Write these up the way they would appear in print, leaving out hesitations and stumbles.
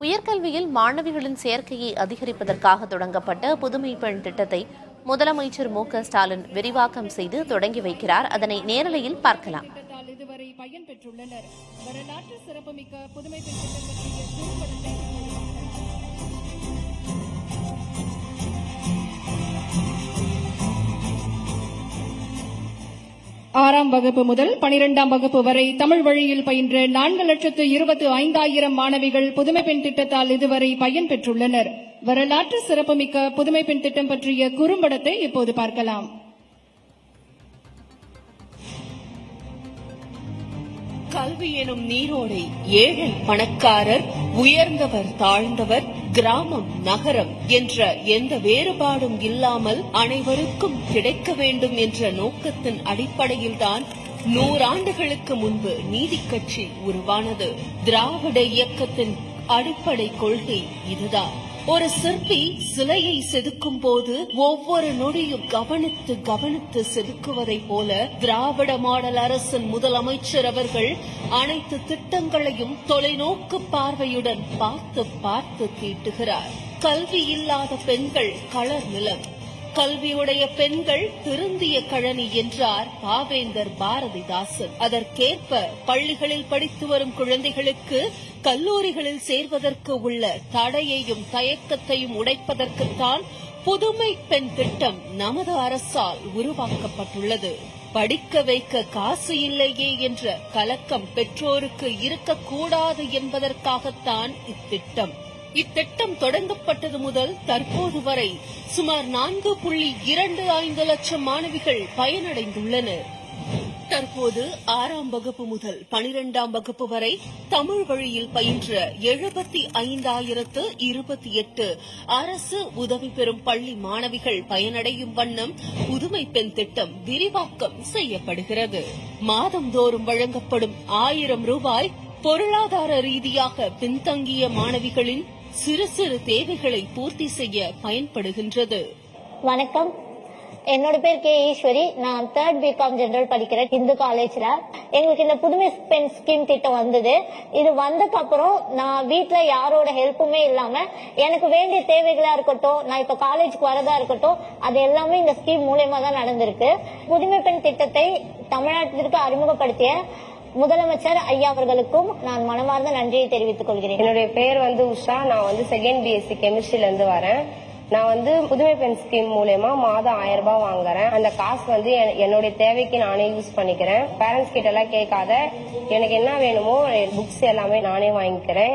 உயர்கல்வியில் மாணவிகளின் சேர்க்கையை அதிகரிப்பதற்காக தொடங்கப்பட்ட புதுமை பெண் திட்டத்தை முதலமைச்சர் மு.க.ஸ்டாலின் விரிவாக்கம் செய்து தொடங்கி வைக்கிறார். அதனை நேரலையில் பார்க்கலாம். இதுவரை பயன் பெற்றுள்ளனர். வரலாற்று சிறப்புமிக்க புதுமை பெண் திட்டம் பற்றிய குறும்படத்தை ஆறாம் வகுப்பு முதல் 12ஆம் வகுப்பு வரை தமிழ் வழியில் பயின்ற 4,25,000 மாணவிகள் புதுமை பெண் திட்டத்தால் இதுவரை பயன் பெற்றுள்ளனர். வரலாற்று சிறப்புமிக்க புதுமை பெண் திட்டம் பற்றிய குறும்படத்தை இப்போது பார்க்கலாம். கல்வி எனும் நீரோடை ஏழை பணக்காரர், உயர்ந்தவர் தாழ்ந்தவர், கிராமம் நகரம் என்ற எந்த வேறுபாடும் இல்லாமல் அனைவருக்கும் கிடைக்க வேண்டும் என்ற நோக்கத்தின் அடிப்படையில்தான் 100 ஆண்டுகளுக்கு முன்பு நீதிக் கட்சி உருவானது. திராவிட இயக்கத்தின் அடிப்படை கொள்கை இதுதான். ஒரு சிற்பி சிலையை செதுக்கும் போது ஒவ்வொரு நொடியும் கவனித்து கவனித்து செதுக்குவதை போல திராவிட மாடல் அரசின் முதலமைச்சர் அவர்கள் அனைத்து திட்டங்களையும் தொலைநோக்கு பார்வையுடன் பார்த்து பார்த்து தீட்டுகிறார். கல்வி இல்லாத பெண்கள் களர் நிலம், கல்வியுடைய பெண்கள் திருந்திய கழனி என்றார் பாவேந்தர் பாரதிதாசன். அதற்கேற்ப பள்ளிகளில் படித்து வரும் குழந்தைகளுக்கு கல்லூரிகளில் சேர்வதற்கு உள்ள தடையையும் தயக்கத்தையும் உடைப்பதற்குத்தான் புதுமை பெண் திட்டம் நமது அரசால் உருவாக்கப்பட்டுள்ளது. படிக்க வைக்க காசு இல்லையே என்ற கலக்கம் பெற்றோருக்கு இருக்கக்கூடாது என்பதற்காகத்தான் இத்திட்டம் தொடங்கப்பட்டது முதல் தற்போது வரை சுமார் 4.25 லட்சம் மாணவிகள் பயனடைந்துள்ளனர். தற்போது 6ஆம் வகுப்பு முதல் 12ஆம் வகுப்பு வரை தமிழ் வழியில் பயின்ற 75,028 அரசு உதவி பெறும் பள்ளி மாணவிகள் பயனடையும் வண்ணம் புதுமை பெண் திட்டம் விரிவாக்கம் செய்யப்படுகிறது. மாதந்தோறும் வழங்கப்படும் 1000 ரூபாய் பொருளாதார ரீதியாக பின்தங்கிய மாணவிகளின் சிறு சிறு தேவைகளை பூர்த்தி செய்ய பயன்படுகின்றது. வணக்கம், என்னோட பேர் கே ஈஸ்வரி. நான் 3rd பிகாம் ஜெனரல் படிக்கிறேன் இந்து காலேஜ்ல. எங்களுக்கு இந்த புதுமை பெண் ஸ்கீம் திட்டம் வந்தது. இது வந்ததுக்கு அப்புறம் நான் வீட்டுல யாரோட ஹெல்ப்புமே இல்லாம எனக்கு வேண்டிய தேவைகளா இருக்கட்டும், நான் இப்ப காலேஜுக்கு வரதா இருக்கட்டும், அது எல்லாமே இந்த ஸ்கீம் மூலமா தான் நடந்திருக்கு. புதுமை பெண் திட்டத்தை தமிழ்நாட்டிற்கு அறிமுகப்படுத்திய முதலமைச்சர் ஐயா அவர்களுக்கும் நான் மனமார்ந்த நன்றியை தெரிவித்துக் கொள்கிறேன். என்னுடைய பேர் உஷா. நான் செகண்ட் பிஎஸ்சி கெமிஸ்ட்ரில இருந்து வரேன். நான் புதுமை பெண் ஸ்கீம் மூலமா மாதம் 1000 ரூபாய் வாங்குறேன். அந்த காசு என்னுடைய தேவைக்கு நானே யூஸ் பண்ணிக்கிறேன். பேரண்ட்ஸ் கிட்ட எல்லாம் கேட்காத, எனக்கு என்ன வேணுமோ புக்ஸ் எல்லாமே நானே வாங்கிக்கிறேன்.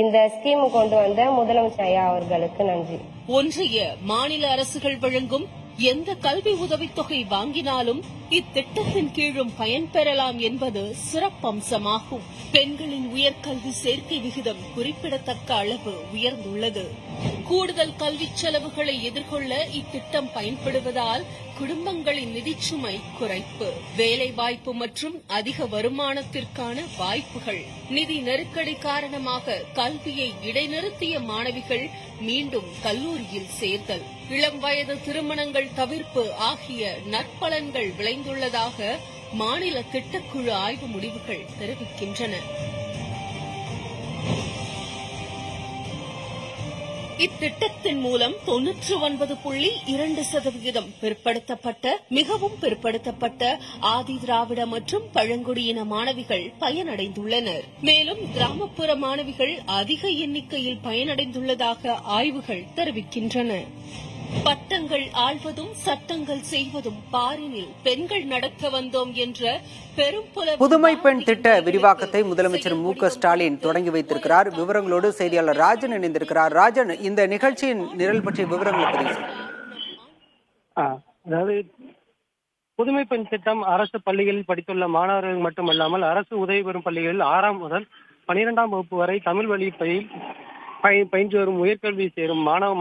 இந்த ஸ்கீம் கொண்டு வந்த முதலமைச்சர் ஐயா அவர்களுக்கு நன்றி. ஒன்றிய மாநில அரசுகள் வழங்கும் எந்த கல்வி உதவித்தொகை வாங்கினாலும் இத்திட்டத்தின் கீழும் பயன்பெறலாம் என்பது சிறப்பம்சமாகும். பெண்களின் உயர்கல்வி சேர்க்கை விகிதம் குறிப்பிடத்தக்க அளவு உயர்ந்துள்ளது. கூடுதல் கல்வி செலவுகளை எதிர்கொள்ள இத்திட்டம் பயன்படுவதால் குடும்பங்களின் நிதிச்சுமை குறைப்பு, வேலைவாய்ப்பு மற்றும் அதிக வருமானத்திற்கான வாய்ப்புகள், நிதி நெருக்கடி காரணமாக கல்வியை இடைநிறுத்திய மாணவிகள் மீண்டும் கல்லூரியில் சேர்தல், இளம் வயது திருமணங்கள் தவிர்ப்பு ஆகிய நற்பலன்கள் விளைந்துள்ளதாக மாநில திட்டக்குழு ஆய்வு முடிவுகள் தெரிவிக்கின்றன. இத்திட்டத்தின் மூலம் 99.2% பிற்படுத்தப்பட்ட, மிகவும் பிற்படுத்தப்பட்ட ஆதி திராவிட மற்றும் பழங்குடியின மாணவிகள் பயனடைந்துள்ளனர். மேலும் கிராமப்புற மாணவிகள் அதிக எண்ணிக்கையில் பயனடைந்துள்ளதாக ஆய்வுகள் தெரிவிக்கின்றன. பட்டங்கள் ஆள்வதும் சட்டங்கள் செய்வதும் பாரினில் பெண்கள் நடக்க வந்தோம் என்ற பெரும்புல புதுமை பெண் திட்ட விரிவாக்கத்தை முதலமைச்சர் மு.க.ஸ்டாலின் தொடங்கி வைத்திருக்கிறார். விவரங்களோடு செய்தியாளர் ராஜன் இணைந்திருக்கிறார். ராஜன், இந்த நிகழ்ச்சியின் நிரல் பற்றிய விவரங்களை பதிவு. அதாவது புதுமை பெண் திட்டம் அரசு பள்ளிகளில் படித்துள்ள மாணவர்கள் மட்டுமல்லாமல் அரசு உதவி பெறும் பள்ளிகளில் 6ஆம் முதல் 12ஆம் வகுப்பு வரை தமிழ் வழி பயின்று வரும் உயர்கல்வி சேரும் மாணவ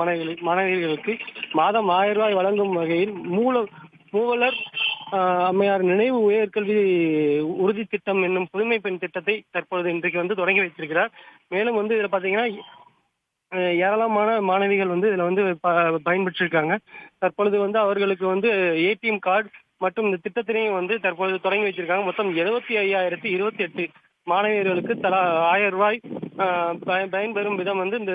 மாணவிகளுக்கு மாதம் 1000 ரூபாய் வழங்கும் வகையில் மூவலர் அம்மையார் நினைவு உயர்கல்வி உறுதி திட்டம் என்னும் புதுமை பெண் திட்டத்தை தற்பொழுது இன்றைக்கு தொடங்கி வைத்திருக்கிறார். மேலும் இதுல பாத்தீங்கன்னா ஏராளமான மாணவிகள் இதுல பயன்பெற்றிருக்காங்க. தற்பொழுது அவர்களுக்கு ஏடிஎம் கார்டு மற்றும் இந்த திட்டத்தினையும் தற்பொழுது தொடங்கி வச்சிருக்காங்க. மொத்தம் 75,028 மாணவியர்களுக்கு தலா 1000 ரூபாய் பயன்பெறும் விதம் இந்த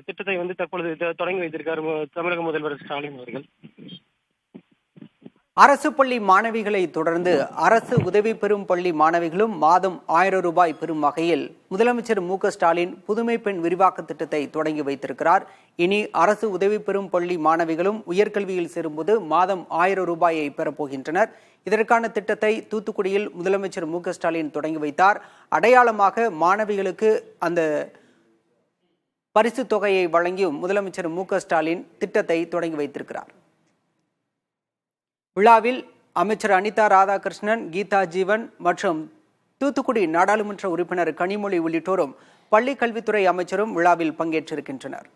திட்டத்தை தற்பொழுது தொடங்கி வைத்திருக்கார் தமிழக முதல்வர் ஸ்டாலின் அவர்கள். அரசு பள்ளி மாணவிகளை தொடர்ந்து அரசு உதவி பெறும் பள்ளி மாணவிகளும் மாதம் 1000 ரூபாய் பெறும் வகையில் முதலமைச்சர் மு.க.ஸ்டாலின் புதுமை பெண் விரிவாக்க திட்டத்தை தொடங்கி வைத்திருக்கிறார். இனி அரசு உதவி பெறும் பள்ளி மாணவிகளும் உயர்கல்வியில் சேரும்போது மாதம் 1000 ரூபாயை பெறப்போகின்றனர். இதற்கான திட்டத்தை தூத்துக்குடியில் முதலமைச்சர் மு.க.ஸ்டாலின் தொடங்கி வைத்தார். அடையாளமாக மாணவிகளுக்கு அந்த பரிசு தொகையை வழங்கியும் முதலமைச்சர் மு.க.ஸ்டாலின் திட்டத்தை தொடங்கி வைத்திருக்கிறார். விழாவில் அமைச்சர் அனிதா ராதாகிருஷ்ணன், கீதா ஜீவன் மற்றும் தூத்துக்குடி நாடாளுமன்ற உறுப்பினர் கனிமொழி உள்ளிட்டோரும் பள்ளி கல்வித்துறை அமைச்சரும் விழாவில் பங்கேற்றிருக்கின்றனர்.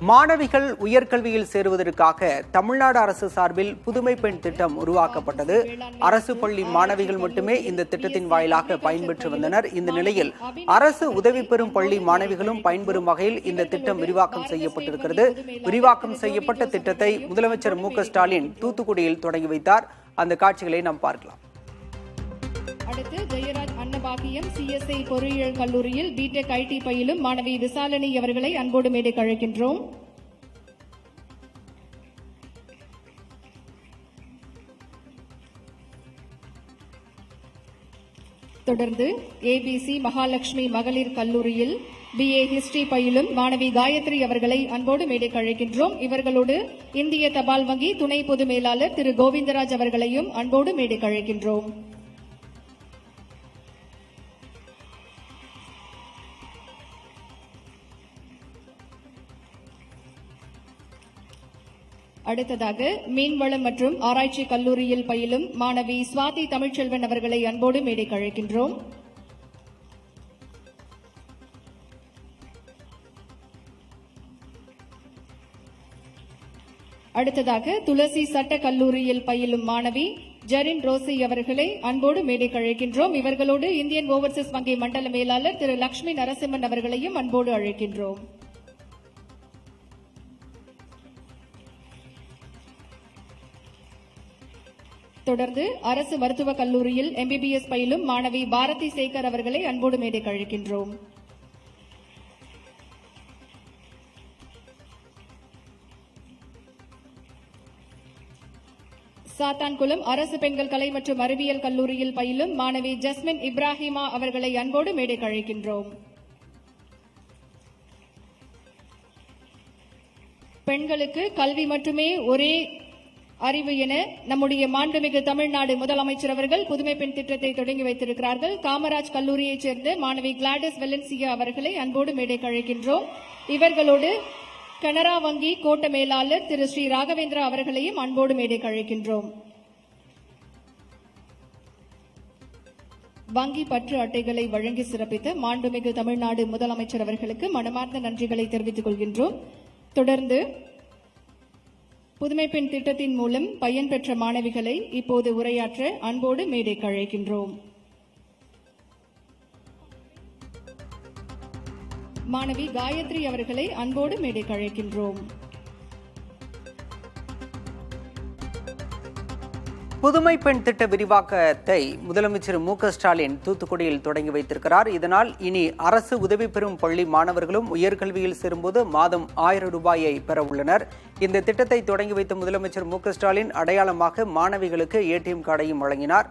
மாணவிகள் உயர்கல்வியில் சேருவதற்காக தமிழ்நாடு அரசு சார்பில் புதுமை பெண் திட்டம் உருவாக்கப்பட்டது. அரசு பள்ளி மாணவிகள் மட்டுமே இந்த திட்டத்தின் வாயிலாக பயன்பெற்று வந்தனர். இந்த நிலையில் அரசு உதவி பெறும் பள்ளி மாணவிகளும் பயன்பெறும் வகையில் இந்த திட்டம் விரிவாக்கம் செய்யப்பட்டிருக்கிறது. விரிவாக்கம் செய்யப்பட்ட திட்டத்தை முதலமைச்சர் மு.க.ஸ்டாலின் தூத்துக்குடியில் தொடங்கி வைத்தார். அந்த காட்சிகளை நாம் பார்க்கலாம். அடுத்து ஜெயராஜ் அன்னபாகியம் சிஎஸ்ஐ பொறியியல் கல்லூரியில் பிடெக் ஐடி பயிலும் மாணவி விசாலினி அவர்களை அன்போடு மேடைக்கு அழைக்கின்றோம். தொடர்ந்து ஏபிசி மகாலட்சுமி மகளிர் கல்லூரியில் BA ஹிஸ்டரி பயிலும் மாணவி காயத்ரி அவர்களை அன்போடு மேடைக்கு அழைக்கின்றோம். இவர்களோடு இந்திய தபால் வங்கி துணை பொது மேலாளர் திரு கோவிந்தராஜ் அவர்களையும் அன்போடு மேடைக்கு அழைக்கின்றோம். அடுத்ததாக மீன்வளம் மற்றும் ஆராய்ச்சி கல்லூரியில் பயிலும் மாணவி சுவாதி தமிழ்ச்செல்வன் அவர்களை அன்போடு மேடைக்கு அழைக்கின்றோம். அடுத்ததாக துளசி சட்ட கல்லூரியில் பயிலும் மாணவி ஜெரின் ரோசி அவர்களை அன்போடு மேடைக்கு அழைக்கின்றோம். இவர்களோடு இந்தியன் ஓவர்சீஸ் வங்கி மண்டல மேலாளர் திரு லட்சுமி நரசிம்மன் அவர்களையும் அன்போடு அழைக்கின்றோம். தொடர்ந்து அரசு மருத்துவக் கல்லூரியில் MBBS பயிலும் மாணவி பாரதி சேகர் அவர்களை அன்போடு மேடைக்கு அழைக்கின்றோம். சாத்தான்குளம் அரசு பெண்கள் கலை மற்றும் அறிவியல் கல்லூரியில் பயிலும் மாணவி ஜஸ்மின் இப்ராஹிமா அவர்களை அன்போடு மேடைக்கு அழைக்கின்றோம். பெண்களுக்கு கல்வி மட்டுமே ஒரே அறிவு என நம்முடைய மாண்புமிகு தமிழ்நாடு முதலமைச்சர் அவர்கள் புதுமை பெண் திட்டத்தை தொடங்கி வைத்திருக்கிறார்கள். காமராஜ் கல்லூரியைச் சேர்ந்த மாணவி கிளாடிஸ் வெலன்சியா அவர்களை அன்போடு மேடைக்கு அழைக்கின்றோம். இவர்களோடு கனரா வங்கி கோட்ட மேலாளர் திரு ஸ்ரீ ராகவேந்திரா அவர்களையும் அன்போடு மேடைக்கு அழைக்கின்றோம். வங்கி பற்று அட்டைகளை வழங்கி சிறப்பித்த மாண்புமிகு தமிழ்நாடு முதலமைச்சர் அவர்களுக்கு மனமார்ந்த நன்றிகளை தெரிவித்துக் கொள்கின்றோம். தொடர்ந்து புதுமை பெண் திட்டத்தின் மூலம் பயன்பெற்ற மாணவிகளை இப்போது உரையாற்ற அன்போடு மேடைக்கு அழைக்கின்றோம். மாணவி காயத்ரி அவர்களை அன்போடு மேடைக்கு அழைக்கின்றோம். புதுமை பெண் திட்ட விரிவாக்கத்தை முதலமைச்சர் மு.க.ஸ்டாலின் தூத்துக்குடியில் தொடங்கி வைத்திருக்கிறார். இதனால் இனி அரசு உதவி பெறும் பள்ளி மாணவர்களும் உயர்கல்வியில் சேரும்போது மாதம் 1000 ரூபாயை பெற உள்ளனர். இந்த திட்டத்தை தொடங்கி வைத்த முதலமைச்சர் மு.க.ஸ்டாலின் அடையாளமாக மாணவிகளுக்கு ATM கார்டையும் வழங்கினார்.